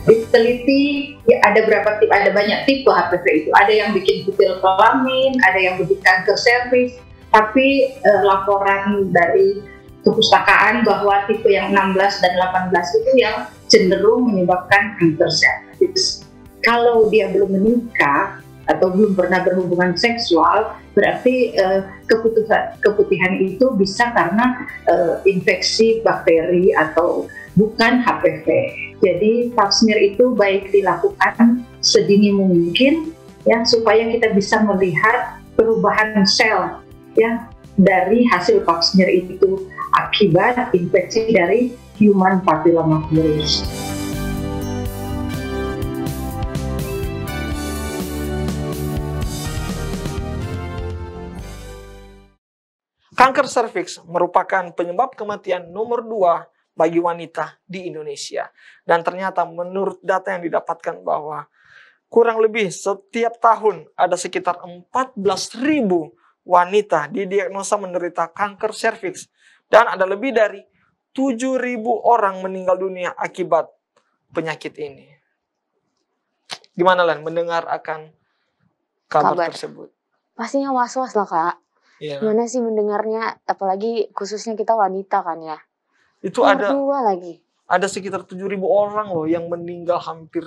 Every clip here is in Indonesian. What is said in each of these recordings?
Diteliti ya, ada banyak tipe HPV itu. Ada yang bikin kutil kelamin, ada yang bikin kanker serviks. Tapi laporan dari kepustakaan bahwa tipe yang 16 dan 18 itu yang cenderung menyebabkan kanker serviks. Kalau dia belum menikah atau belum pernah berhubungan seksual, berarti keputihan itu bisa karena infeksi bakteri atau bukan HPV. Jadi pap smear itu baik dilakukan sedini mungkin ya, supaya kita bisa melihat perubahan sel ya dari hasil pap smear itu akibat infeksi dari human papillomavirus. Kanker serviks merupakan penyebab kematian nomor 2 bagi wanita di Indonesia. Dan ternyata menurut data yang didapatkan bahwa kurang lebih setiap tahun ada sekitar 14.000 wanita didiagnosa menderita kanker serviks. Dan ada lebih dari 7.000 orang meninggal dunia akibat penyakit ini. Gimana Lan mendengar akan kabar tersebut? Pastinya was-was lah Kak. Yeah. Gimana sih mendengarnya, apalagi khususnya kita wanita kan ya. Itu ada sekitar 7.000 orang loh yang meninggal hampir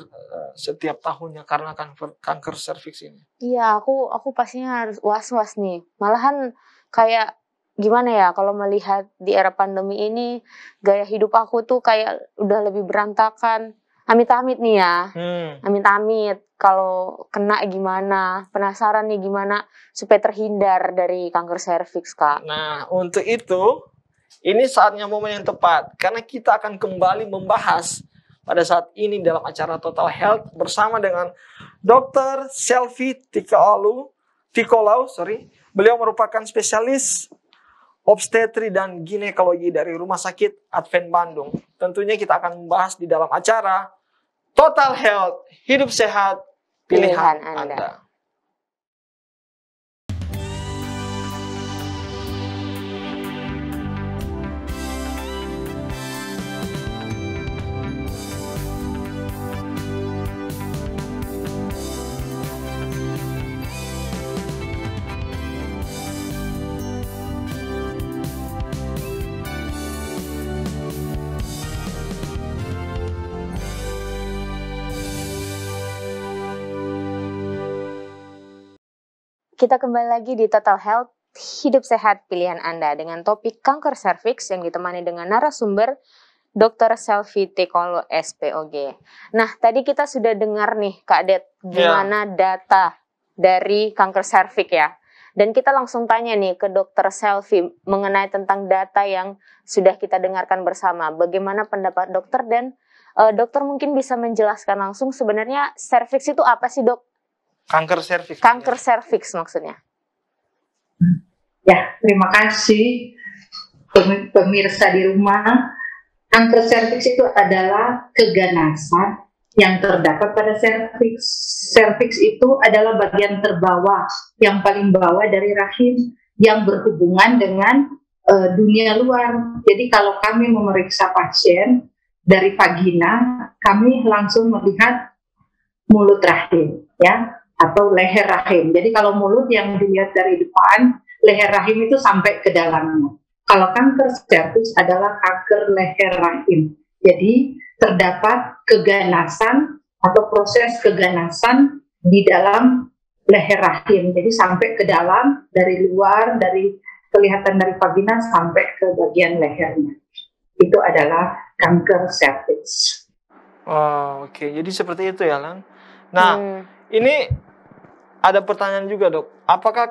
setiap tahunnya karena kanker serviks ini. Iya, aku pastinya harus was-was nih. Malahan kayak gimana ya, kalau melihat di era pandemi ini gaya hidup aku tuh kayak udah lebih berantakan. Amit-amit nih ya. Amit-amit kalau kena gimana, penasaran nih gimana supaya terhindar dari kanker serviks Kak. Nah, untuk itu ini saatnya momen yang tepat karena kita akan kembali membahas pada saat ini dalam acara Total Health bersama dengan Dr. Selvi Tikolau. Beliau merupakan spesialis obstetri dan ginekologi dari Rumah Sakit Advent Bandung. Tentunya kita akan membahas di dalam acara Total Health, hidup sehat, pilihan Anda. Kita kembali lagi di Total Health, hidup sehat pilihan Anda dengan topik kanker serviks yang ditemani dengan narasumber Dr. Selvi Tikolau SPOG. Nah, tadi kita sudah dengar nih Kak Det, gimana data dari kanker serviks ya. Dan kita langsung tanya nih ke Dr. Selvi mengenai tentang data yang sudah kita dengarkan bersama. Bagaimana pendapat dokter dan dokter mungkin bisa menjelaskan langsung sebenarnya serviks itu apa sih Dok? Kanker serviks. Kanker serviks maksudnya. Ya, terima kasih pemirsa di rumah. Kanker serviks itu adalah keganasan yang terdapat pada serviks. Serviks itu adalah bagian terbawah, yang paling bawah dari rahim yang berhubungan dengan dunia luar. Jadi kalau kami memeriksa pasien dari vagina, kami langsung melihat mulut rahim, ya, atau leher rahim. Jadi kalau mulut yang dilihat dari depan, leher rahim itu sampai ke dalamnya. Kalau kanker serviks adalah kanker leher rahim. Jadi terdapat keganasan atau proses keganasan di dalam leher rahim. Jadi sampai ke dalam, dari luar, dari kelihatan dari vagina sampai ke bagian lehernya. Itu adalah kanker serviks. Oh, oke. Jadi seperti itu ya, Lan. Nah, ini ada pertanyaan juga Dok, apakah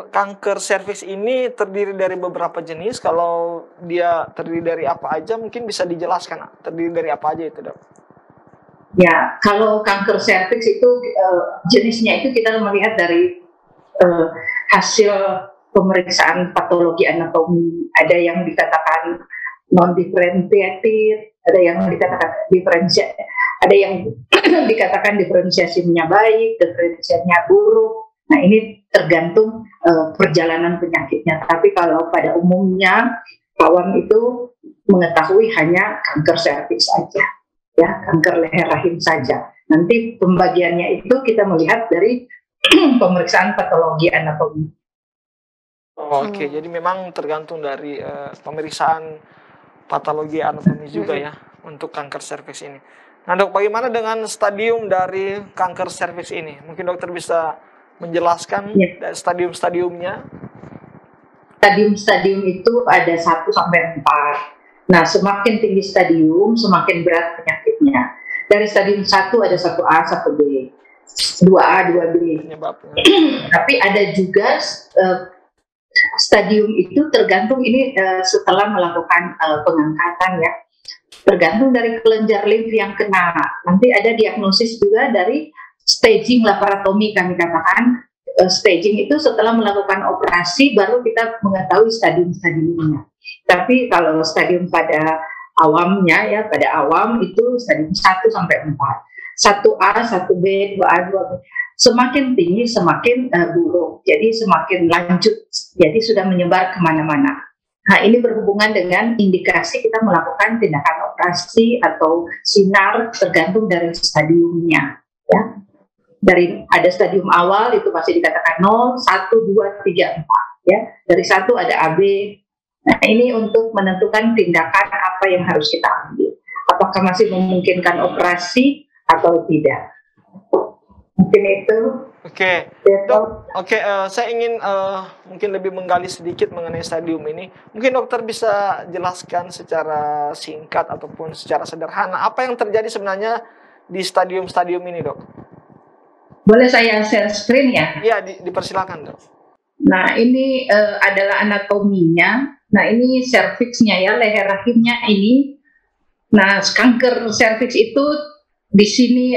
kanker serviks ini terdiri dari beberapa jenis? Kalau dia terdiri dari apa aja, mungkin bisa dijelaskan terdiri dari apa aja itu Dok? Ya, kalau kanker serviks itu jenisnya itu kita melihat dari hasil pemeriksaan patologi anatomi. Ada yang dikatakan non-differentiated, ada yang dikatakan diferensiated. Ada yang dikatakan diferensiasinya baik, diferensiasinya buruk. Nah, ini tergantung perjalanan penyakitnya. Tapi kalau pada umumnya, awam itu mengetahui hanya kanker serviks saja. ya, kanker leher rahim saja. Nanti pembagiannya itu kita melihat dari pemeriksaan patologi anatomi. Oke, jadi memang tergantung dari pemeriksaan patologi anatomi juga ya untuk kanker serviks ini. Nah dok, bagaimana dengan stadium dari kanker serviks ini? Mungkin dokter bisa menjelaskan stadium-stadiumnya. Stadium-stadium itu ada 1 sampai 4. Nah, semakin tinggi stadium, semakin berat penyakitnya. Dari stadium 1 ada 1A, 1B, 2A, 2B. Tapi ada juga stadium itu tergantung ini setelah melakukan pengangkatan ya. Tergantung dari kelenjar limf yang kena. Nanti ada diagnosis juga dari staging laparotomi, kami katakan. Staging itu setelah melakukan operasi baru kita mengetahui stadium-stadiumnya. Tapi kalau stadium pada awamnya ya, pada awam itu stadium 1 sampai 4. 1A, 1B, 2A, 2B. Semakin tinggi semakin buruk. Jadi semakin lanjut. Jadi sudah menyebar kemana-mana. Nah, ini berhubungan dengan indikasi kita melakukan tindakan operasi atau sinar tergantung dari stadiumnya ya. Dari ada stadium awal itu masih dikatakan 0, 1, 2, 3, 4 ya. Dari 1 ada AB. Nah, ini untuk menentukan tindakan apa yang harus kita ambil. Apakah masih memungkinkan operasi atau tidak. Mungkin itu. Oke. Saya ingin mungkin lebih menggali sedikit mengenai stadium ini. Mungkin dokter bisa jelaskan secara singkat ataupun secara sederhana apa yang terjadi sebenarnya di stadium-stadium ini, dok? Boleh saya share screen ya? Iya, dipersilakan, dok. Nah, ini adalah anatominya. Nah, ini serviksnya ya, leher rahimnya ini. Nah, kanker serviks itu di sini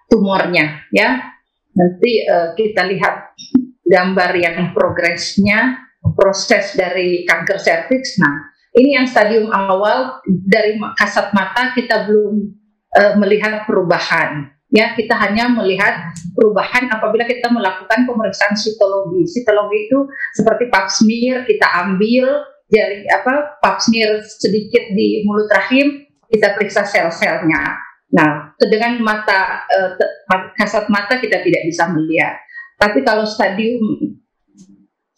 tumornya ya. Nanti kita lihat gambar yang progresnya, proses dari kanker serviks. Nah, ini yang stadium awal, dari kasat mata kita belum melihat perubahan. Ya, kita hanya melihat perubahan apabila kita melakukan pemeriksaan sitologi. Sitologi itu seperti pap smear, kita ambil jari pap smear sedikit di mulut rahim, kita periksa sel-selnya. Nah, dengan mata kasat mata kita tidak bisa melihat. Tapi kalau stadium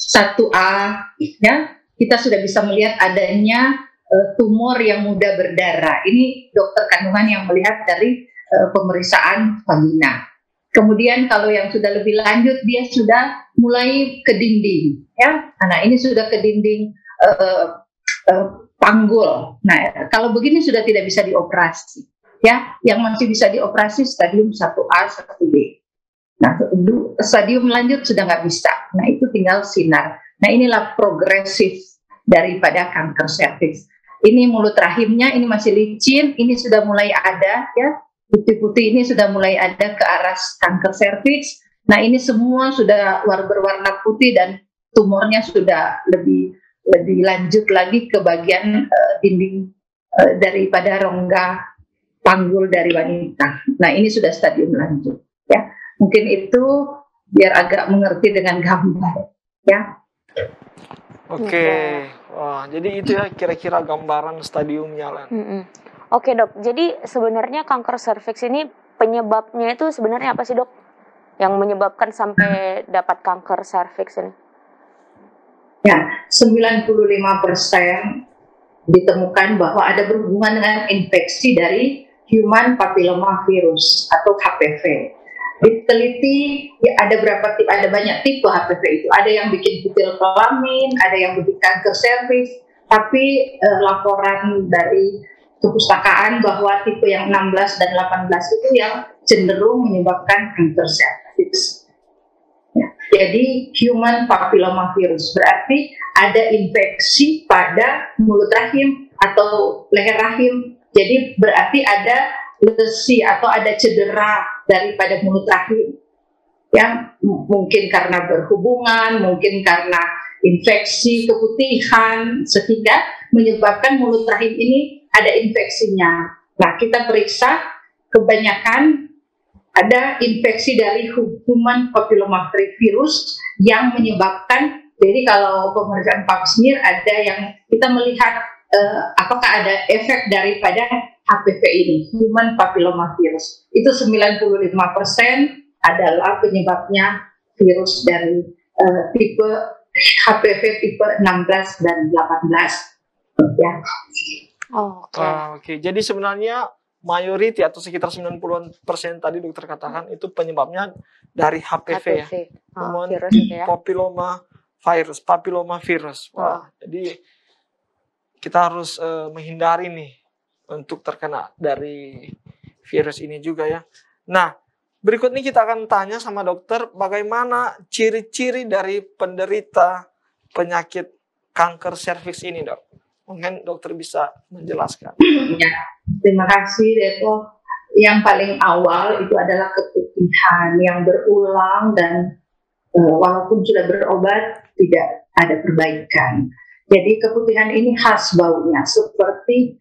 1A ya, kita sudah bisa melihat adanya tumor yang mudah berdarah. Ini dokter kandungan yang melihat dari pemeriksaan vagina. Kemudian kalau yang sudah lebih lanjut, dia sudah mulai ke dinding ya. Nah, ini sudah ke dinding panggul. Nah, kalau begini sudah tidak bisa dioperasi ya. Yang masih bisa dioperasi stadium 1A, 1B. Nah, stadium lanjut sudah nggak bisa. Nah, itu tinggal sinar. Nah, inilah progresif daripada kanker serviks. Ini mulut rahimnya, ini masih licin, ini sudah mulai ada ya. Putih-putih ini sudah mulai ada ke arah kanker serviks. Nah, ini semua sudah berwarna putih dan tumornya sudah lebih lanjut lagi ke bagian dinding daripada rongga panggul dari wanita. Nah, ini sudah stadium lanjut ya. Mungkin itu biar agak mengerti dengan gambar ya. Oke. Wah, jadi itu ya kira-kira gambaran stadiumnya lah. Oke, dok, jadi sebenarnya kanker serviks ini penyebabnya itu sebenarnya apa sih, dok? Yang menyebabkan sampai dapat kanker serviks ini? Ya, 95% ditemukan bahwa ada berhubungan dengan infeksi dari human papillomavirus atau HPV. Diteliti ya, ada banyak tipe HPV itu. Ada yang bikin kutil kelamin, ada yang bikin kanker serviks, tapi laporan dari kepustakaan bahwa tipe yang 16 dan 18 itu yang cenderung menyebabkan kanker serviks. Ya, jadi human papillomavirus berarti ada infeksi pada mulut rahim atau leher rahim. Jadi berarti ada lesi atau ada cedera daripada mulut rahim. Yang mungkin karena berhubungan, mungkin karena infeksi keputihan sehingga menyebabkan mulut rahim ini ada infeksinya. Nah, kita periksa kebanyakan ada infeksi dari human papillomavirus yang menyebabkan. Jadi kalau pemeriksaan pap smear ada yang kita melihat apakah ada efek daripada HPV ini, human papilloma virus. Itu 95% adalah penyebabnya virus dari tipe HPV tipe 16 dan 18. Ya. Oke. Jadi sebenarnya mayoriti atau sekitar 90% tadi dokter katakan itu penyebabnya dari HPV ya. Virus ya. Papilloma virus. Wah, jadi kita harus menghindari nih untuk terkena dari virus ini juga ya. Nah, berikut ini kita akan tanya sama dokter bagaimana ciri-ciri dari penderita penyakit kanker serviks ini, Dok. Mungkin dokter bisa menjelaskan. Ya, terima kasih, Deto. Yang paling awal itu adalah keputihan yang berulang dan walaupun sudah berobat tidak ada perbaikan. Jadi keputihan ini khas baunya seperti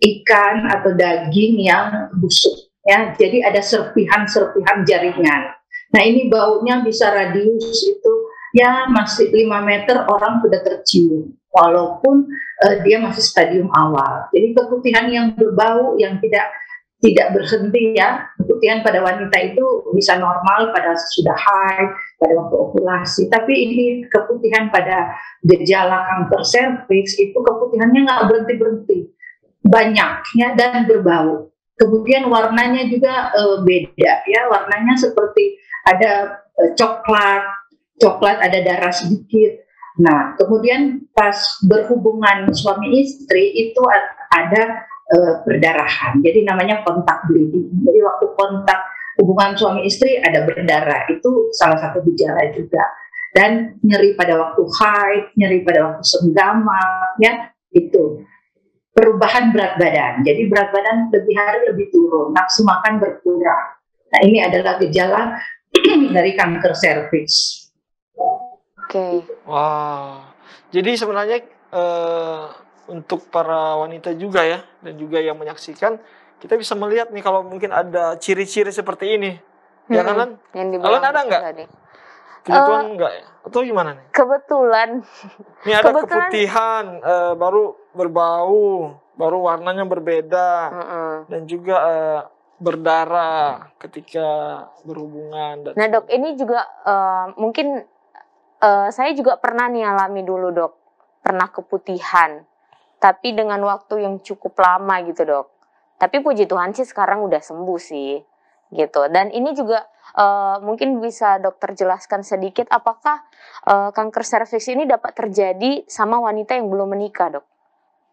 ikan atau daging yang busuk. Ya, jadi ada serpihan-serpihan jaringan. Nah, ini baunya bisa radius itu ya masih 5 meter orang sudah tercium, walaupun dia masih stadium awal. Jadi keputihan yang berbau yang tidak berhenti ya. Keputihan pada wanita itu bisa normal pada sudah haid, pada waktu ovulasi. Tapi ini keputihan pada gejala kanker serviks itu keputihannya nggak berhenti-berhenti, banyaknya dan berbau. Kemudian warnanya juga beda ya, warnanya seperti ada coklat, ada darah sedikit. Nah, kemudian pas berhubungan suami istri itu ada perdarahan, jadi namanya kontak bleeding. Jadi waktu kontak hubungan suami istri ada berdarah, itu salah satu gejala juga. Dan nyeri pada waktu haid, nyeri pada waktu senggama, ya itu. Perubahan berat badan, jadi berat badan lebih hari lebih turun, nafsu makan berkurang. Nah, ini adalah gejala dari kanker serviks. Oke. Wow. Jadi sebenarnya untuk para wanita juga ya, dan juga yang menyaksikan, kita bisa melihat nih kalau mungkin ada ciri-ciri seperti ini. Ya kan? Kalian ada nggak? Kebetulan enggak ya? Atau gimana nih? Kebetulan. Ini ada keputihan, baru berbau, baru warnanya berbeda, dan juga berdarah ketika berhubungan. Nah, Dok, ini juga mungkin saya juga pernah nih alami dulu, Dok. Pernah keputihan, tapi dengan waktu yang cukup lama gitu, Dok. Tapi puji Tuhan sih sekarang udah sembuh sih, gitu. Dan ini juga mungkin bisa dokter jelaskan sedikit apakah kanker serviks ini dapat terjadi sama wanita yang belum menikah, Dok?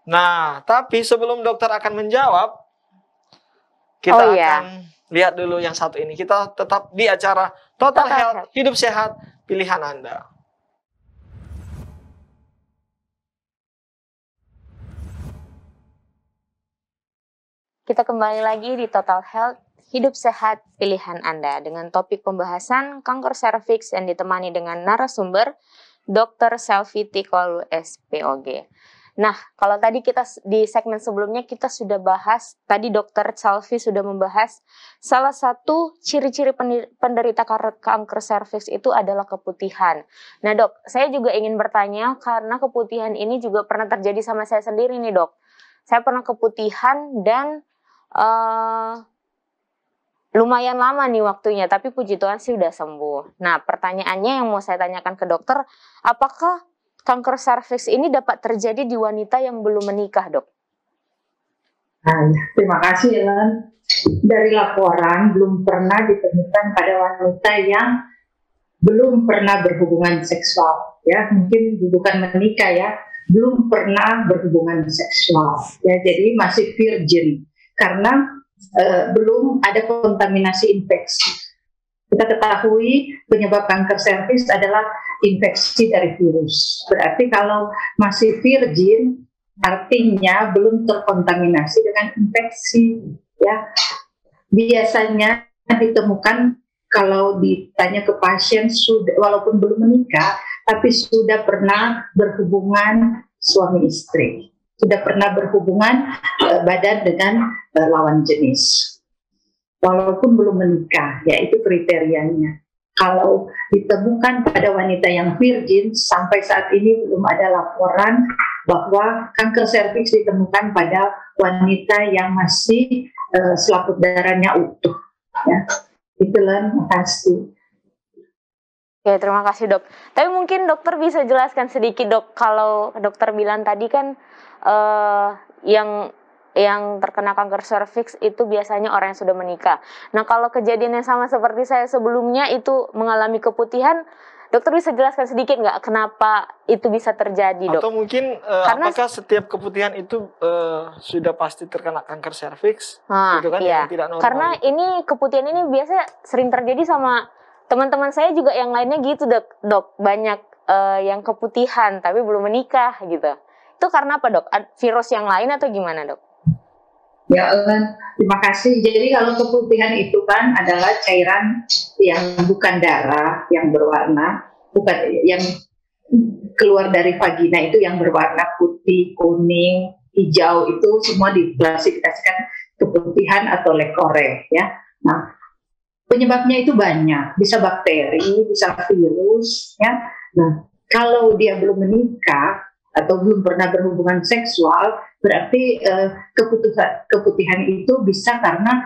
Nah, tapi sebelum dokter akan menjawab, kita akan lihat dulu yang satu ini. Kita tetap di acara Total Health, Hidup Sehat, Pilihan Anda. Kita kembali lagi di Total Health, Hidup Sehat, Pilihan Anda dengan topik pembahasan kanker serviks yang ditemani dengan narasumber Dr. Selvi Tikolu SPOG. Nah, kalau tadi kita di segmen sebelumnya kita sudah bahas, tadi Dr. Selvi sudah membahas salah satu ciri-ciri penderita kanker serviks itu adalah keputihan. Nah, Dok, saya juga ingin bertanya karena keputihan ini juga pernah terjadi sama saya sendiri nih, Dok. Saya pernah keputihan dan lumayan lama nih waktunya, tapi puji Tuhan sih udah sembuh. Nah, pertanyaannya yang mau saya tanyakan ke dokter, apakah kanker serviks ini dapat terjadi di wanita yang belum menikah, Dok? Nah, terima kasih, Ellen. Dari laporan belum pernah ditemukan pada wanita yang belum pernah berhubungan seksual, ya mungkin bukan menikah ya, belum pernah berhubungan seksual, ya jadi masih virgin karena belum ada kontaminasi infeksi. Kita ketahui penyebab kanker serviks adalah infeksi dari virus. Berarti kalau masih virgin, artinya belum terkontaminasi dengan infeksi. Ya, biasanya ditemukan kalau ditanya ke pasien sudah, walaupun belum menikah, tapi sudah pernah berhubungan suami istri, sudah pernah berhubungan badan dengan lawan jenis. Walaupun belum menikah, ya itu kriterianya. Kalau ditemukan pada wanita yang virgin, sampai saat ini belum ada laporan bahwa kanker serviks ditemukan pada wanita yang masih selaput darahnya utuh. Ya. Itulah, makasih. Oke, terima kasih dok. Tapi mungkin dokter bisa jelaskan sedikit dok, kalau dokter bilang tadi kan yang terkena kanker serviks itu biasanya orang yang sudah menikah. Nah kalau kejadian yang sama seperti saya sebelumnya itu mengalami keputihan, dokter bisa jelaskan sedikit nggak kenapa itu bisa terjadi dok? Atau mungkin apakah setiap keputihan itu sudah pasti terkena kanker serviks? Itu kan iya. yang tidak normal. Karena ini keputihan ini biasa sering terjadi sama teman-teman saya juga yang lainnya gitu dok. Banyak yang keputihan tapi belum menikah gitu. Itu karena apa dok? Virus yang lain atau gimana dok? Ya, terima kasih. Jadi kalau keputihan itu kan adalah cairan yang bukan darah, yang berwarna, bukan yang keluar dari vagina itu yang berwarna putih, kuning, hijau, itu semua diklasifikasikan keputihan atau lekore ya. Nah, penyebabnya itu banyak, bisa bakteri, bisa virus ya. Nah, kalau dia belum menikah atau belum pernah berhubungan seksual, berarti keputihan itu bisa karena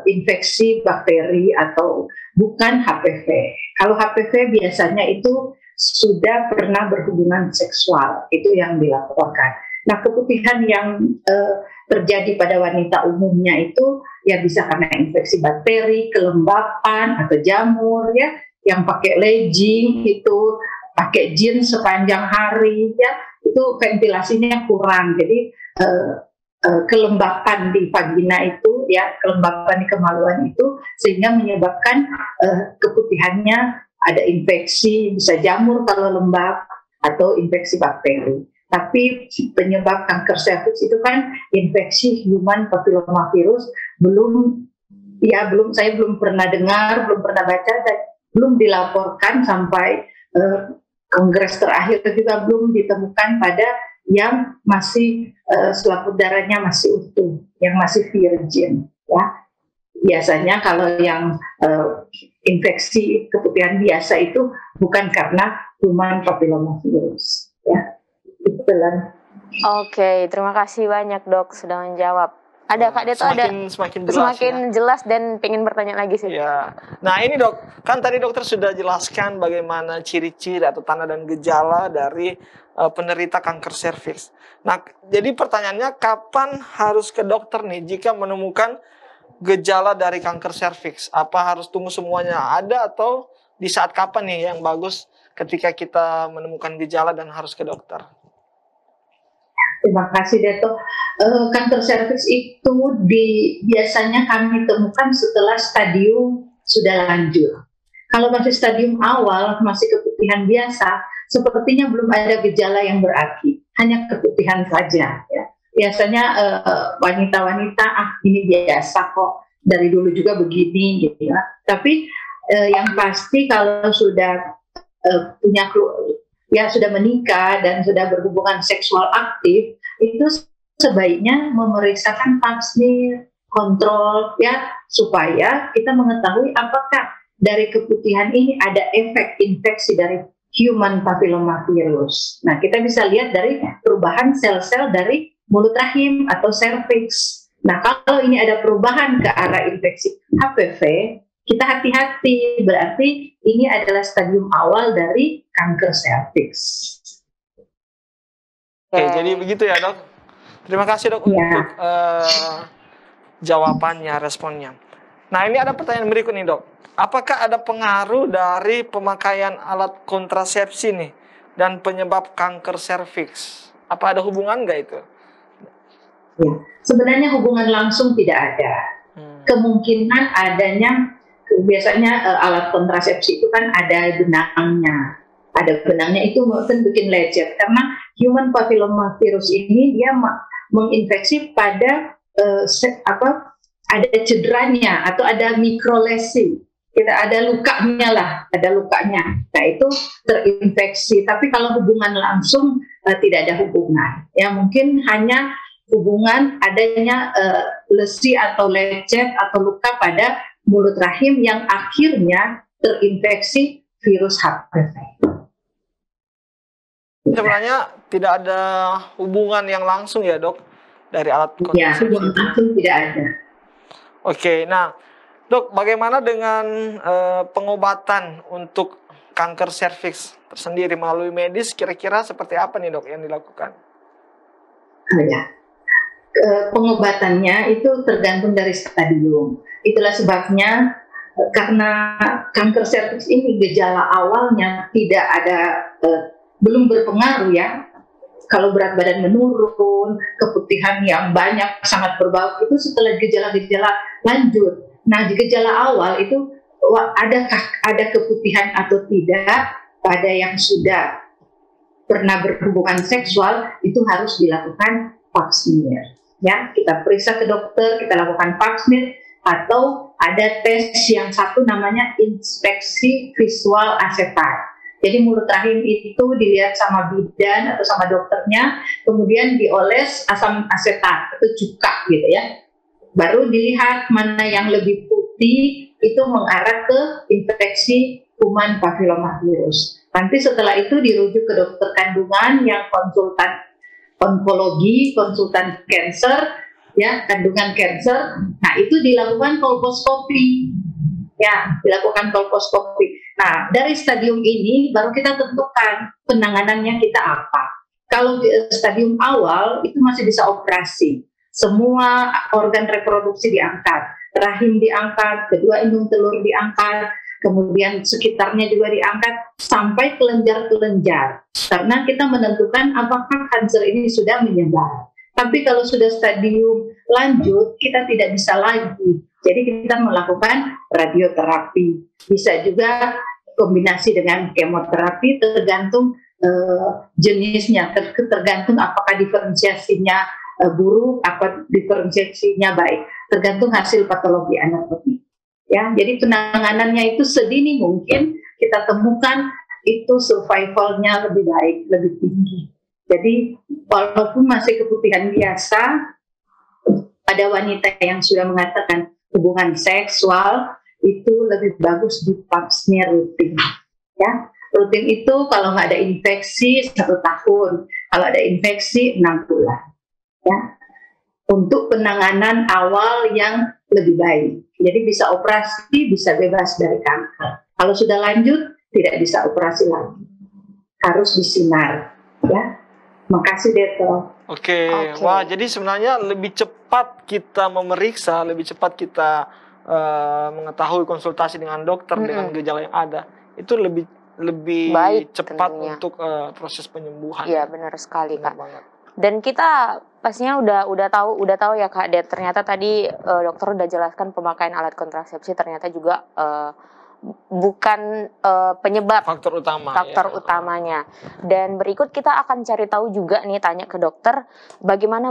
infeksi bakteri atau bukan HPV. Kalau HPV biasanya itu sudah pernah berhubungan seksual, itu yang dilaporkan. Nah, keputihan yang terjadi pada wanita umumnya itu ya bisa karena infeksi bakteri, kelembapan atau jamur ya, yang pakai legging itu, pakai jeans sepanjang hari ya, itu ventilasinya kurang, jadi kelembapan di vagina itu ya, kelembapan di kemaluan itu sehingga menyebabkan keputihannya ada infeksi, bisa jamur kalau lembab atau infeksi bakteri. Tapi penyebab kanker serviks itu kan infeksi human papillomavirus saya belum pernah dengar, belum pernah baca, dan belum dilaporkan sampai kongres terakhir juga belum ditemukan pada yang masih selaput darahnya masih utuh, yang masih virgin ya. Biasanya kalau yang infeksi keputihan biasa itu bukan karena human papillomavirus ya. Itulah. Oke, terima kasih banyak dok sudah menjawab. Ada Kak Deto semakin jelas dan pengen bertanya lagi sih. Ya. Nah ini dok, kan tadi dokter sudah jelaskan bagaimana ciri-ciri atau tanda dan gejala dari penderita kanker serviks. Nah jadi pertanyaannya, kapan harus ke dokter nih jika menemukan gejala dari kanker serviks? Apa harus tunggu semuanya ada atau di saat kapan nih yang bagus ketika kita menemukan gejala dan harus ke dokter? Terima kasih Deto. Kanker serviks itu biasanya kami temukan setelah stadium sudah lanjut. Kalau masih stadium awal, masih keputihan biasa, sepertinya belum ada gejala yang berarti, hanya keputihan saja. Ya. Biasanya wanita-wanita, ini biasa kok, dari dulu juga begini, gitu ya. Tapi yang pasti kalau sudah sudah menikah dan sudah berhubungan seksual aktif, itu sebaiknya memeriksakan pap smear, kontrol ya, supaya kita mengetahui apakah dari keputihan ini ada efek infeksi dari human papillomavirus. Nah, kita bisa lihat dari perubahan sel-sel dari mulut rahim atau serviks. Nah, kalau ini ada perubahan ke arah infeksi HPV, kita hati-hati, berarti ini adalah stadium awal dari kanker serviks. Oke, jadi begitu ya dok. Terima kasih dok untuk jawabannya, responnya. Nah ini ada pertanyaan berikut nih dok. Apakah ada pengaruh dari pemakaian alat kontrasepsi nih dan penyebab kanker serviks? Apa ada hubungan nggak itu? Ya, sebenarnya hubungan langsung tidak ada. Kemungkinan adanya, biasanya alat kontrasepsi itu kan ada benangnya. Ada benangnya itu mungkin bikin lecet karena human papillomavirus ini dia menginfeksi pada ada cederanya atau ada mikrolesi. Kita ada lukanya lah, ada lukanya. Nah itu terinfeksi. Tapi kalau hubungan langsung tidak ada hubungan. Ya mungkin hanya hubungan adanya lesi atau lecet atau luka pada mulut rahim yang akhirnya terinfeksi virus HPV. Sebenarnya tidak ada hubungan yang langsung ya dok dari alat Ya, kontrasepsi hubungan itu. langsung tidak ada. Oke, nah dok, bagaimana dengan pengobatan untuk kanker serviks tersendiri melalui medis? Kira-kira seperti apa nih dok yang dilakukan? Ya. Pengobatannya itu tergantung dari stadium. Itulah sebabnya karena kanker serviks ini gejala awalnya tidak ada, belum berpengaruh ya. Kalau berat badan menurun, keputihan yang banyak sangat berbau itu setelah gejala-gejala lanjut. Nah, di gejala awal itu adakah ada keputihan atau tidak pada yang sudah pernah berhubungan seksual, itu harus dilakukan pap smear. Ya, kita periksa ke dokter, kita lakukan pap smear, atau ada tes yang satu namanya inspeksi visual asetat. Jadi mulut rahim itu dilihat sama bidan atau sama dokternya, kemudian dioles asam asetat atau cuka gitu ya. Baru dilihat mana yang lebih putih, itu mengarah ke infeksi kuman papillomavirus. Nanti setelah itu dirujuk ke dokter kandungan yang konsultan onkologi, konsultan cancer, ya, kandungan cancer. Nah, itu dilakukan kolposkopi. Ya, dilakukan kolposkopi. Nah, dari stadium ini baru kita tentukan penanganannya kita apa. Kalau di stadium awal itu masih bisa operasi. Semua organ reproduksi diangkat, rahim diangkat, kedua indung telur diangkat, kemudian sekitarnya juga diangkat sampai kelenjar-kelenjar. Karena kita menentukan apakah kanker ini sudah menyebar. Tapi kalau sudah stadium lanjut, kita tidak bisa lagi. Jadi kita melakukan radioterapi. Bisa juga kombinasi dengan kemoterapi, tergantung jenisnya, tergantung apakah diferensiasinya buruk, apa diferensiasinya baik, tergantung hasil patologi anatomi. Ya, jadi penanganannya itu sedini mungkin kita temukan itu survivalnya lebih baik, lebih tinggi. Jadi walaupun masih keputihan biasa, pada wanita yang sudah mengatakan hubungan seksual itu lebih bagus di pap smear rutin. Ya, rutin itu kalau nggak ada infeksi 1 tahun, kalau ada infeksi 6 bulan. Ya, untuk penanganan awal yang lebih baik. Jadi bisa operasi, bisa bebas dari kanker. Kalau sudah lanjut, tidak bisa operasi lagi. Harus disinar. Ya, makasih Deto. Oke. Wah, jadi sebenarnya lebih cepat kita memeriksa, lebih cepat kita mengetahui konsultasi dengan dokter dengan gejala yang ada. Itu lebih baik cepat tentunya untuk proses penyembuhan. Iya, benar sekali, benar Kak. Banget. Dan kita pastinya udah tahu ya Kak. Dan ternyata tadi dokter udah jelaskan pemakaian alat kontrasepsi ternyata juga bukan penyebab faktor utamanya. Dan berikut kita akan cari tahu juga nih, tanya ke dokter bagaimana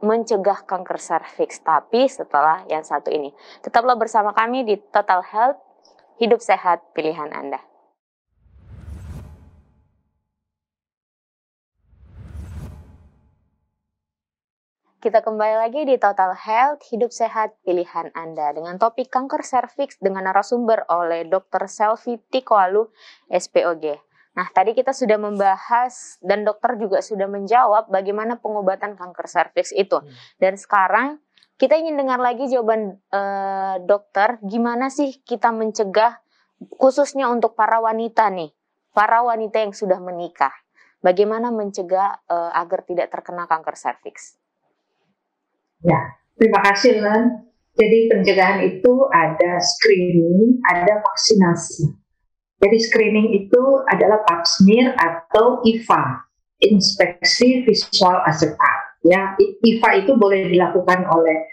mencegah kanker serviks, tapi setelah yang satu ini. Tetaplah bersama kami di Total Health, hidup sehat pilihan Anda. Kita kembali lagi di Total Health, hidup sehat pilihan Anda dengan topik kanker serviks dengan narasumber oleh Dr. Selvi Tikoalu, SPOG. Nah, tadi kita sudah membahas dan dokter juga sudah menjawab bagaimana pengobatan kanker serviks itu. Dan sekarang kita ingin dengar lagi jawaban dokter, gimana sih kita mencegah khususnya untuk para wanita nih, para wanita yang sudah menikah. Bagaimana mencegah agar tidak terkena kanker serviks? Ya, terima kasih Len. Jadi pencegahan itu ada screening, ada vaksinasi. Jadi screening itu adalah pap smear atau IVA, inspeksi visual asetat. Ya, IVA itu boleh dilakukan oleh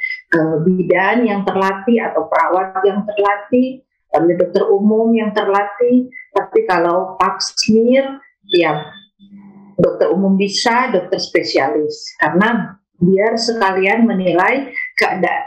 bidan yang terlatih atau perawat yang terlatih, oleh dokter umum yang terlatih. Tapi kalau pap smear, ya dokter umum bisa, dokter spesialis, karena biar sekalian menilai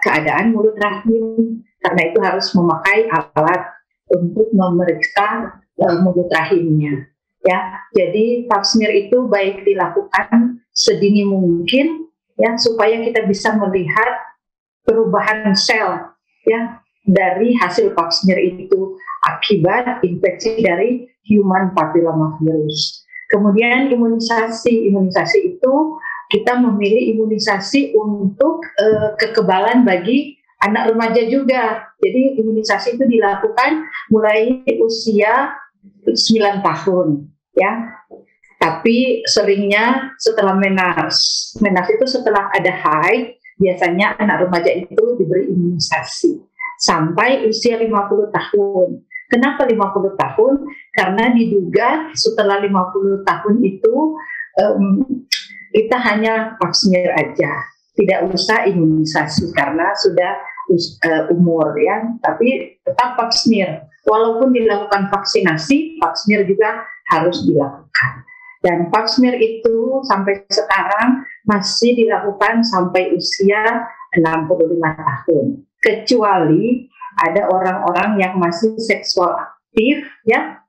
keadaan mulut rahim, karena itu harus memakai alat untuk memeriksa mulut rahimnya. Ya, jadi pap smear itu baik dilakukan sedini mungkin, ya, supaya kita bisa melihat perubahan sel, ya, dari hasil pap smear itu akibat infeksi dari human papillomavirus. Kemudian imunisasi. Imunisasi itu kita memilih imunisasi untuk kekebalan bagi anak remaja juga. Jadi imunisasi itu dilakukan mulai usia 9 tahun, ya. Tapi seringnya setelah menas. Menas itu setelah ada haid, biasanya anak remaja itu diberi imunisasi sampai usia 50 tahun. Kenapa 50 tahun? Karena diduga setelah 50 tahun itu kita hanya pap smear aja, tidak usah imunisasi karena sudah umur, ya. Tapi tetap pap smear. Walaupun dilakukan vaksinasi, pap smear juga harus dilakukan. Dan pap smear itu sampai sekarang masih dilakukan sampai usia 65 tahun. Kecuali ada orang-orang yang masih seksual aktif, ya,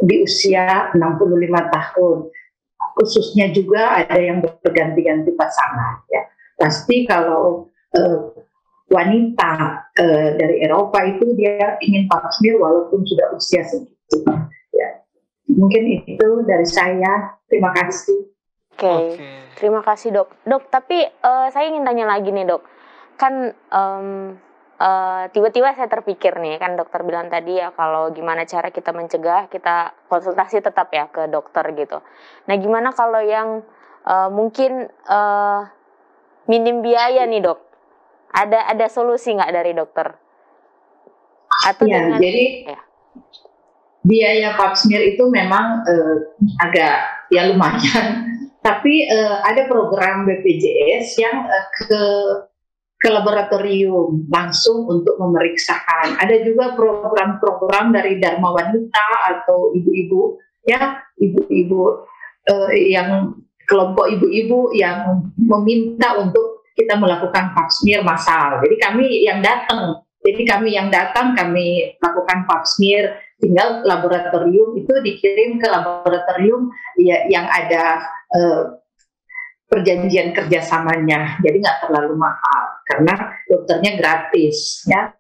di usia 65 tahun. Khususnya juga ada yang berganti-ganti pasangan, ya. Pasti kalau wanita dari Eropa itu dia ingin pap smear walaupun sudah usia segitu, ya. Mungkin itu dari saya. Terima kasih. Oke. Terima kasih, Dok. Dok, tapi saya ingin tanya lagi nih, Dok. Kan tiba-tiba saya terpikir nih, kan dokter bilang tadi ya kalau gimana cara kita mencegah, kita konsultasi tetap ya ke dokter gitu. Nah, gimana kalau yang mungkin minim biaya nih, Dok? Ada solusi nggak dari dokter? Atau ya, dengan jadi biaya pap smear itu memang agak ya lumayan. Tapi ada program BPJS yang ke laboratorium langsung untuk memeriksakan. Ada juga program-program dari Dharma Wanita atau ibu-ibu, ya, ibu-ibu yang kelompok ibu-ibu yang meminta untuk kita melakukan pap smear massal. Jadi kami yang datang, kami lakukan pap smear. Tinggal laboratorium itu dikirim ke laboratorium ya, yang ada perjanjian kerjasamanya, jadi nggak terlalu mahal karena dokternya gratis, ya.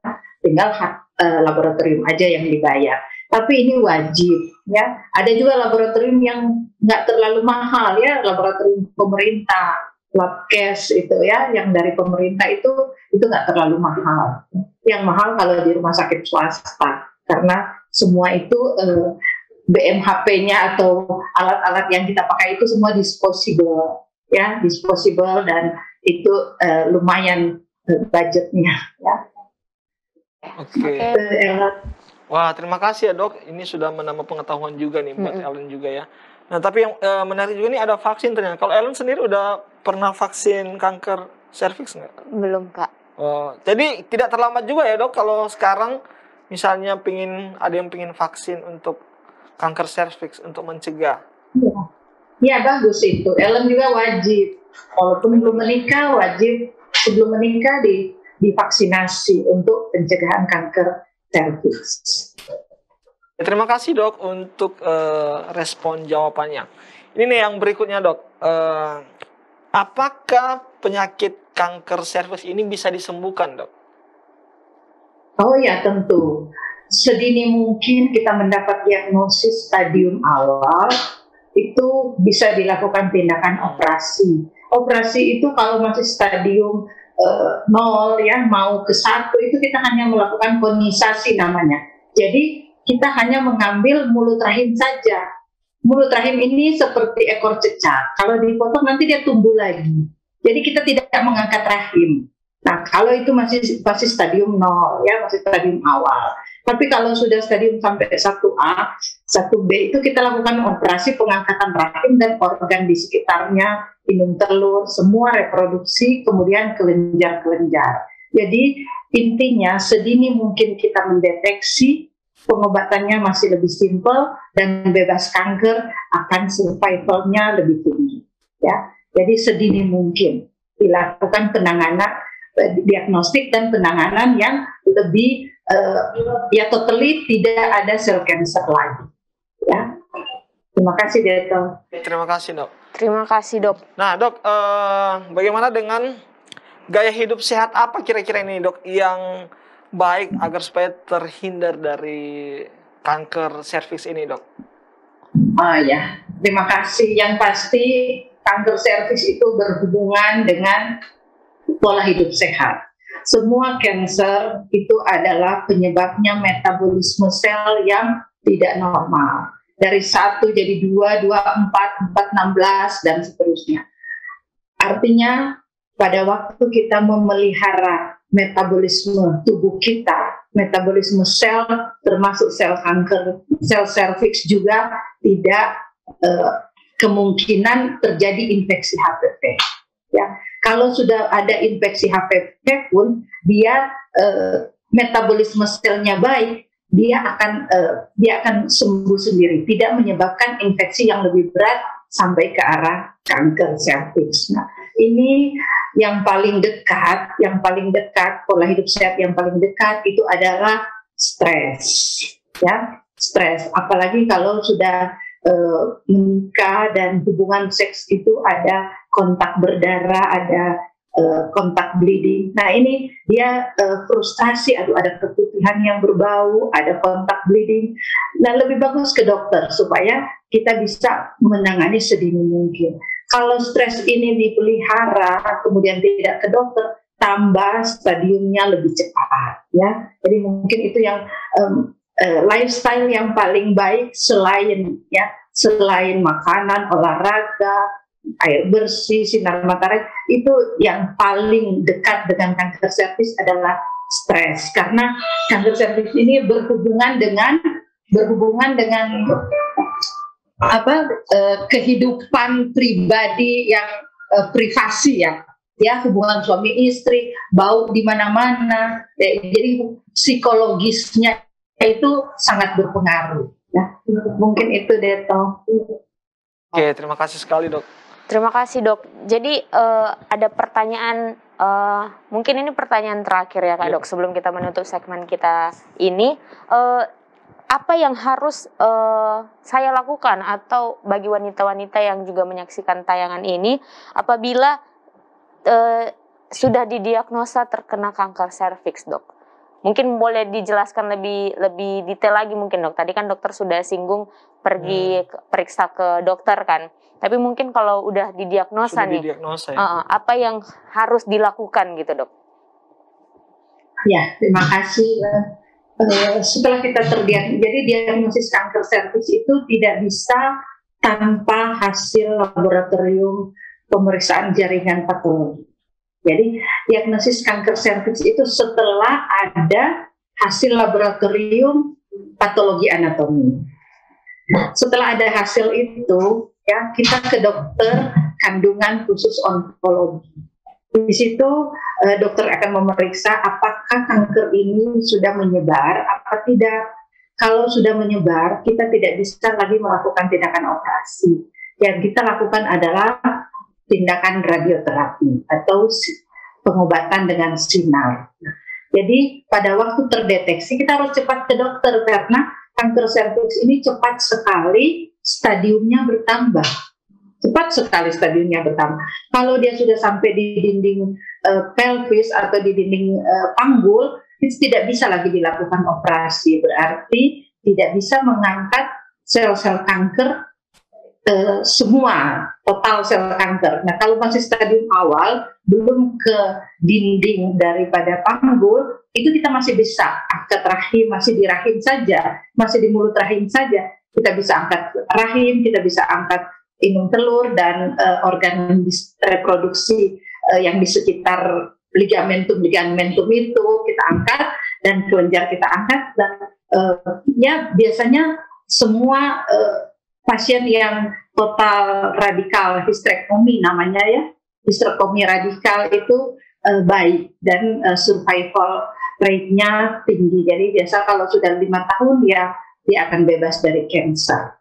Tinggal laboratorium aja yang dibayar. Tapi ini wajib, ya. Ada juga laboratorium yang nggak terlalu mahal, ya, laboratorium pemerintah, Labkes itu, ya, yang dari pemerintah itu nggak terlalu mahal. Yang mahal kalau di rumah sakit swasta, karena semua itu BMHP-nya atau alat-alat yang kita pakai itu semua disposable, ya, disposable, dan itu lumayan budgetnya, ya. Oke. Wah, terima kasih ya, Dok. Ini sudah menambah pengetahuan juga nih buat Ellen juga, ya. Nah, tapi yang menarik juga nih ada vaksin ternyata. Kalau Ellen sendiri udah pernah vaksin kanker serviks nggak? Belum, Kak. Oh, jadi tidak terlambat juga ya, Dok, kalau sekarang misalnya ada yang pingin vaksin untuk kanker serviks untuk mencegah. Ya, bagus itu. Ellen juga wajib. Walaupun belum menikah, wajib sebelum menikah divaksinasi untuk pencegahan kanker serviks. Ya, terima kasih, Dok, untuk respon jawabannya. Ini nih yang berikutnya, Dok. Apakah penyakit kanker serviks ini bisa disembuhkan, Dok? Oh ya, tentu. Sedini mungkin kita mendapat diagnosis stadium awal, itu bisa dilakukan tindakan operasi. Operasi itu kalau masih stadium 0, ya, mau ke 1, itu kita hanya melakukan konisasi namanya. Jadi kita hanya mengambil mulut rahim saja. Mulut rahim ini seperti ekor cecak. Kalau dipotong nanti dia tumbuh lagi. Jadi kita tidak mengangkat rahim. Nah, kalau itu masih stadium 0, ya, masih stadium awal. Tapi kalau sudah stadium sampai 1A, 1B, itu kita lakukan operasi pengangkatan rahim dan organ di sekitarnya, indung telur, semua reproduksi, kemudian kelenjar-kelenjar. Jadi intinya sedini mungkin kita mendeteksi, pengobatannya masih lebih simpel dan bebas kanker, akan survivalnya lebih tinggi, ya. Jadi sedini mungkin dilakukan penanganan, diagnostik dan penanganan yang lebih ya totally tidak ada sel cancer lagi, ya. Terima kasih, Dok. Terima kasih, Dok. Terima kasih, Dok. Nah, Dok, bagaimana dengan gaya hidup sehat apa kira-kira ini, Dok, yang baik agar supaya terhindar dari kanker serviks ini, Dok? Ya, terima kasih. Yang pasti kanker serviks itu berhubungan dengan pola hidup sehat. Semua kanker itu adalah penyebabnya metabolisme sel yang tidak normal. Dari 1 jadi 2, 2, 4, 4, 16, dan seterusnya. Artinya pada waktu kita memelihara metabolisme tubuh kita, metabolisme sel termasuk sel kanker, sel serviks juga tidak kemungkinan terjadi infeksi HPV. Ya, kalau sudah ada infeksi HPV pun dia metabolisme selnya baik, dia akan sembuh sendiri, tidak menyebabkan infeksi yang lebih berat sampai ke arah kanker serviks. Nah, ini yang paling dekat pola hidup sehat yang paling dekat itu adalah stres, ya, stres. Apalagi kalau sudah menikah dan hubungan seks itu ada kontak berdarah, ada kontak bleeding. Nah, ini dia frustasi, ada keputihan yang berbau, ada kontak bleeding. Nah, lebih bagus ke dokter supaya kita bisa menangani sedini mungkin. Kalau stres ini dipelihara, kemudian tidak ke dokter, tambah stadiumnya lebih cepat, ya. Jadi mungkin itu yang lifestyle yang paling baik selain makanan, olahraga, air bersih, sinar matahari, itu yang paling dekat dengan kanker serviks adalah stres. Karena kanker serviks ini berhubungan dengan kehidupan pribadi yang privasi, ya, hubungan suami istri, bau di mana-mana, jadi psikologisnya itu sangat berpengaruh. Ya, mungkin itu Deto. Oke, terima kasih sekali dok. Terima kasih dok. Jadi ada pertanyaan, mungkin ini pertanyaan terakhir ya Kak Dok, sebelum kita menutup segmen kita ini. Apa yang harus saya lakukan atau bagi wanita-wanita yang juga menyaksikan tayangan ini apabila sudah didiagnosa terkena kanker serviks, dok? Mungkin boleh dijelaskan lebih detail lagi mungkin dok. Tadi kan dokter sudah singgung pergi periksa ke dokter kan. Tapi mungkin kalau udah didiagnosa apa yang harus dilakukan gitu dok? Ya, terima kasih. Setelah kita jadi diagnosis kanker serviks itu tidak bisa tanpa hasil laboratorium pemeriksaan jaringan patologi. Jadi diagnosis kanker serviks itu setelah ada hasil laboratorium patologi anatomi. Setelah ada hasil itu, ya, kita ke dokter kandungan khusus onkologi. Di situ dokter akan memeriksa apakah kanker ini sudah menyebar apa tidak. Kalau sudah menyebar, kita tidak bisa lagi melakukan tindakan operasi. Yang kita lakukan adalah tindakan radioterapi atau pengobatan dengan sinar. Jadi pada waktu terdeteksi kita harus cepat ke dokter karena kanker serviks ini cepat sekali stadiumnya bertambah. Cepat sekali stadiumnya bertambah. Kalau dia sudah sampai di dinding pelvis atau di dinding panggul, itu tidak bisa lagi dilakukan operasi. Berarti tidak bisa mengangkat sel-sel kanker semua, total sel kanker. Nah, kalau masih stadium awal, belum ke dinding daripada panggul, itu kita masih bisa angkat rahim, masih di rahim saja, masih di mulut rahim saja. Kita bisa angkat rahim, kita bisa angkat indung telur dan organ reproduksi yang di sekitar ligamentum itu kita angkat, dan kelenjar kita angkat, dan ya biasanya semua pasien yang total radikal hysterektomi namanya, ya, hysterektomi radikal itu baik dan survival rate-nya tinggi. Jadi biasa kalau sudah 5 tahun ya dia akan bebas dari kanker.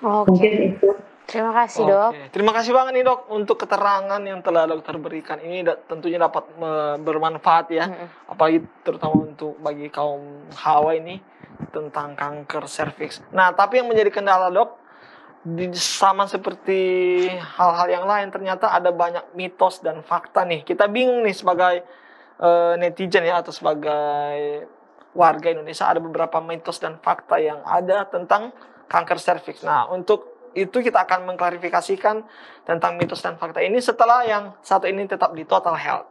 Mungkin itu. Terima kasih dok. Terima kasih banget nih dok untuk keterangan yang telah dokter berikan. Ini tentunya dapat bermanfaat ya, apalagi terutama untuk bagi kaum hawa ini tentang kanker serviks. Nah, tapi yang menjadi kendala dok, sama seperti hal-hal yang lain, ternyata ada banyak mitos dan fakta nih. Kita bingung nih sebagai netizen ya, atau sebagai warga Indonesia, ada beberapa mitos dan fakta yang ada tentang kanker serviks. Nah, untuk itu kita akan mengklarifikasikan tentang mitos dan fakta ini setelah yang satu ini tetap di Total Health.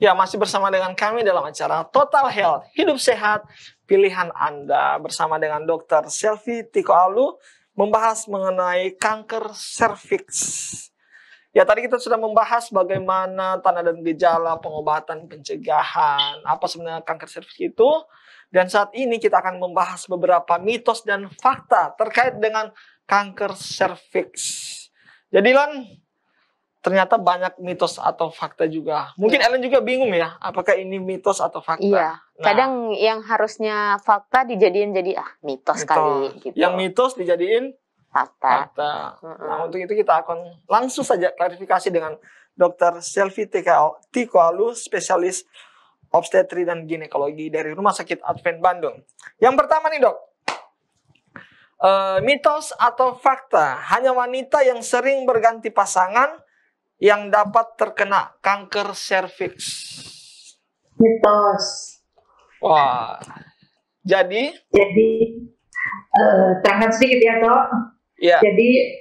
Ya, masih bersama dengan kami dalam acara Total Health, hidup sehat, pilihan Anda. Bersama dengan Dr. Selvi Tikoalu, membahas mengenai kanker serviks. Ya, tadi kita sudah membahas bagaimana tanda dan gejala, pengobatan, pencegahan, apa sebenarnya kanker serviks itu. Dan saat ini kita akan membahas beberapa mitos dan fakta terkait dengan kanker serviks. Jadi, Lan, ternyata banyak mitos atau fakta juga. Mungkin Ellen juga bingung ya, apakah ini mitos atau fakta. Iya, kadang yang harusnya fakta dijadiin jadi mitos kali. Gitu. Yang mitos dijadiin fakta. Nah, untuk itu kita akan langsung saja klarifikasi dengan Dr. Selvi Tikoalu, spesialis obstetri dan ginekologi dari Rumah Sakit Advent Bandung. Yang pertama nih, Dok. Mitos atau fakta, hanya wanita yang sering berganti pasangan yang dapat terkena kanker serviks. Mitos. Wah, jadi terangkan sedikit ya, Tok. Ya. Jadi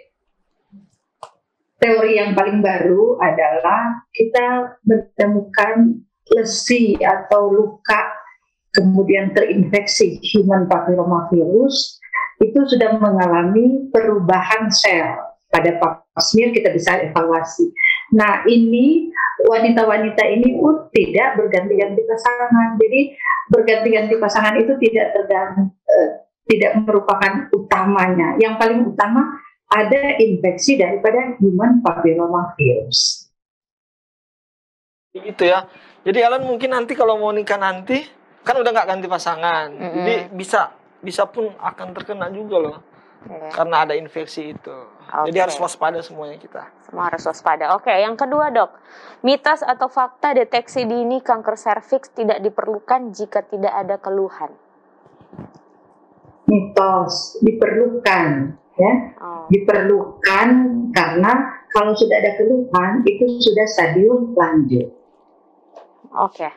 teori yang paling baru adalah kita menemukan lesi atau luka kemudian terinfeksi human papillomavirus itu sudah mengalami perubahan sel. Pada pap smear kita bisa evaluasi. Nah, ini wanita-wanita ini pun tidak berganti-ganti pasangan. Jadi berganti-ganti pasangan itu tidak merupakan utamanya. Yang paling utama ada infeksi daripada human papillomavirus. Gitu ya. Jadi Alan mungkin nanti kalau mau nikah nanti kan udah nggak ganti pasangan. Jadi bisa pun akan terkena juga loh. Karena ada infeksi itu. Jadi harus waspada semuanya kita. Semua harus waspada. Oke, yang kedua, Dok. Mitos atau fakta deteksi dini kanker serviks tidak diperlukan jika tidak ada keluhan. Mitos, diperlukan ya. Diperlukan karena kalau sudah ada keluhan itu sudah stadium lanjut. Oke.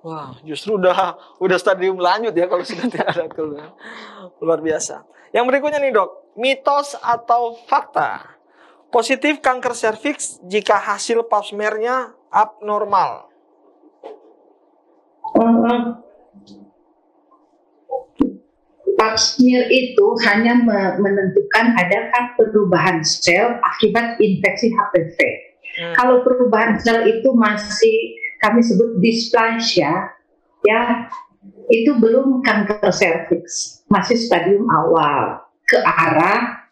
Wah, justru udah stadium lanjut ya kalau sudah tidak ada keluhan. Luar biasa. Yang berikutnya nih, Dok, mitos atau fakta, positif kanker serviks jika hasil pap smear-nya abnormal. Pap smear itu hanya menentukan adakah perubahan sel akibat infeksi HPV. Kalau perubahan sel itu masih kami sebut dysplasia, ya, itu belum kanker serviks, masih stadium awal ke arah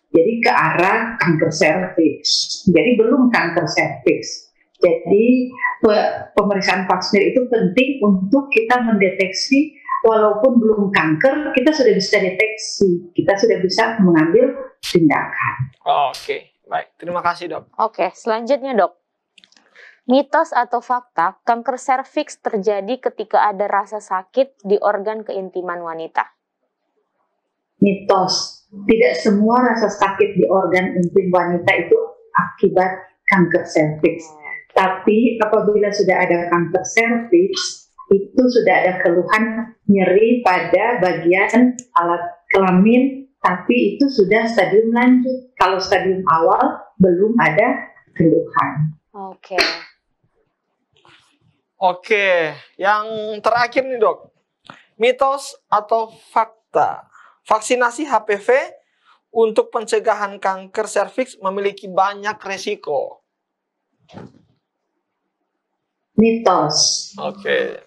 kanker serviks. Jadi belum kanker serviks. Jadi pemeriksaan pap smear itu penting untuk kita mendeteksi, walaupun belum kanker, kita sudah bisa deteksi, kita sudah bisa mengambil tindakan. Oke, baik. Terima kasih, Dok. Oke, selanjutnya, Dok. Mitos atau fakta, kanker serviks terjadi ketika ada rasa sakit di organ keintiman wanita. Mitos, tidak semua rasa sakit di organ intim wanita itu akibat kanker serviks. Tapi apabila sudah ada kanker serviks, itu sudah ada keluhan nyeri pada bagian alat kelamin, tapi itu sudah stadium lanjut. Kalau stadium awal belum ada keluhan. Oke, yang terakhir nih, Dok. Mitos atau fakta, vaksinasi HPV untuk pencegahan kanker serviks memiliki banyak resiko. Mitos. Oke.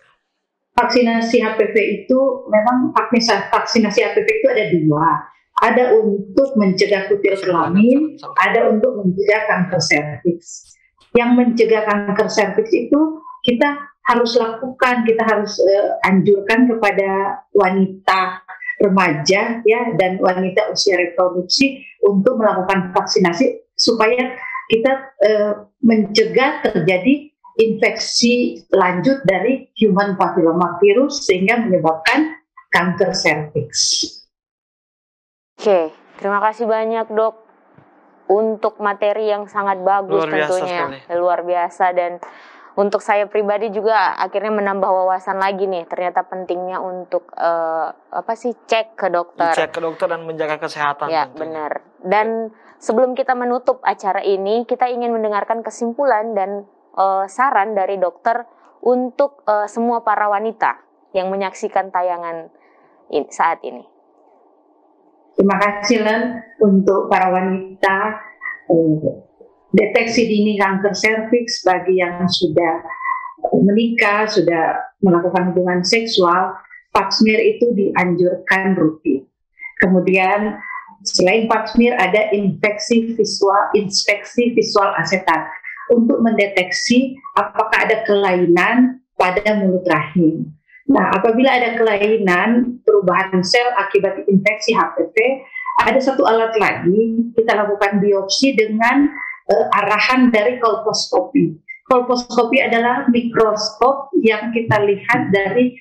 Vaksinasi HPV itu memang vaksinasi HPV itu ada dua. Ada untuk mencegah kutil kelamin, ada untuk mencegah kanker serviks. Yang mencegah kanker serviks itu kita harus lakukan, kita harus anjurkan kepada wanita remaja ya dan wanita usia reproduksi untuk melakukan vaksinasi supaya kita mencegah terjadi infeksi lanjut dari human papillomavirus sehingga menyebabkan kanker serviks. Oke, terima kasih banyak, Dok, untuk materi yang sangat bagus, luar biasa tentunya sekali. Luar biasa, dan untuk saya pribadi juga akhirnya menambah wawasan lagi nih. Ternyata pentingnya untuk cek ke dokter. Cek ke dokter dan menjaga kesehatan. Ya, tentunya. Benar. Dan sebelum kita menutup acara ini, kita ingin mendengarkan kesimpulan dan saran dari dokter untuk semua para wanita yang menyaksikan tayangan saat ini. Terima kasih Len untuk para wanita. Deteksi dini kanker serviks bagi yang sudah menikah, sudah melakukan hubungan seksual, pap smear itu dianjurkan rutin. Kemudian selain pap smear ada inspeksi visual asetat untuk mendeteksi apakah ada kelainan pada mulut rahim. Nah, apabila ada kelainan perubahan sel akibat infeksi HPV, ada satu alat lagi, kita lakukan biopsi dengan arahan dari kolposkopi. Kolposkopi adalah mikroskop yang kita lihat dari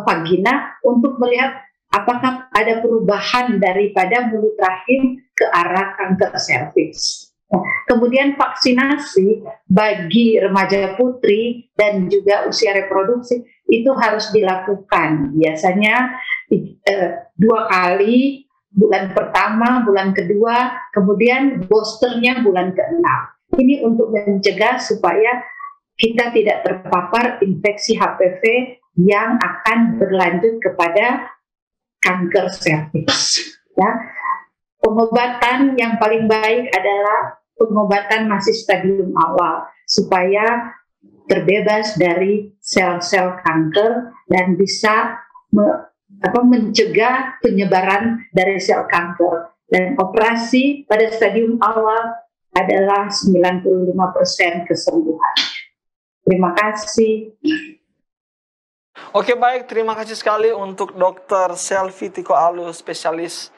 vagina untuk melihat apakah ada perubahan daripada mulut rahim ke arah kanker serviks. Nah, kemudian vaksinasi bagi remaja putri dan juga usia reproduksi itu harus dilakukan. Biasanya 2 kali, bulan pertama, bulan kedua, kemudian boosternya bulan ke-6. Ini untuk mencegah supaya kita tidak terpapar infeksi HPV yang akan berlanjut kepada kanker serviks. Ya. Pengobatan yang paling baik adalah pengobatan masih stadium awal supaya terbebas dari sel-sel kanker dan bisa mencegah penyebaran dari sel kanker. Dan operasi pada stadium awal adalah 95% kesembuhan. Terima kasih. Oke, baik, terima kasih sekali untuk Dr. Selvi Tiko Alu, spesialis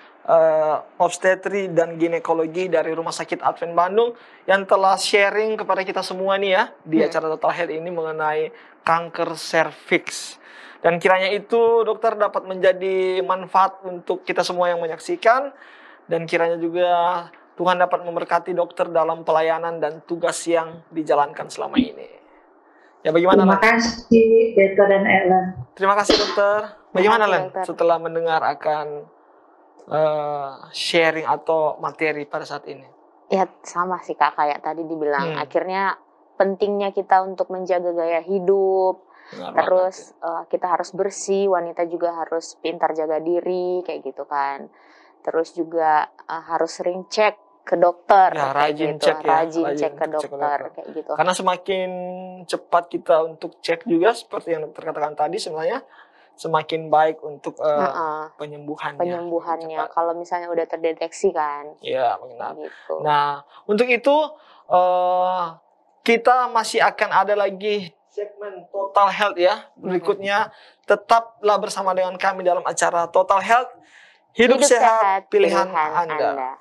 obstetri dan ginekologi dari Rumah Sakit Advent Bandung yang telah sharing kepada kita semua nih ya di acara Total Health ini mengenai kanker serviks. Dan kiranya itu dokter dapat menjadi manfaat untuk kita semua yang menyaksikan, dan kiranya juga Tuhan dapat memberkati dokter dalam pelayanan dan tugas yang dijalankan selama ini. Ya, bagaimana? Terima kasih Dokter dan Ellen. Terima kasih dokter. Bagaimana Len setelah mendengar akan sharing atau materi pada saat ini? Ya sama sih Kak, kayak tadi dibilang, akhirnya pentingnya kita untuk menjaga gaya hidup. Terus kita harus bersih, wanita juga harus pintar jaga diri kayak gitu kan. Terus juga harus sering cek ke dokter, ya, rajin gitu. cek ya, rajin cek ke dokter kayak gitu. Karena semakin cepat kita untuk cek juga seperti yang dokter katakan tadi, sebenarnya semakin baik untuk penyembuhannya. Kalau misalnya udah terdeteksi kan. Ya, benar. Gitu. Nah, untuk itu kita masih akan ada lagi segmen Total Health ya. Berikutnya tetaplah bersama dengan kami dalam acara Total Health. Hidup sehat, pilihan Anda.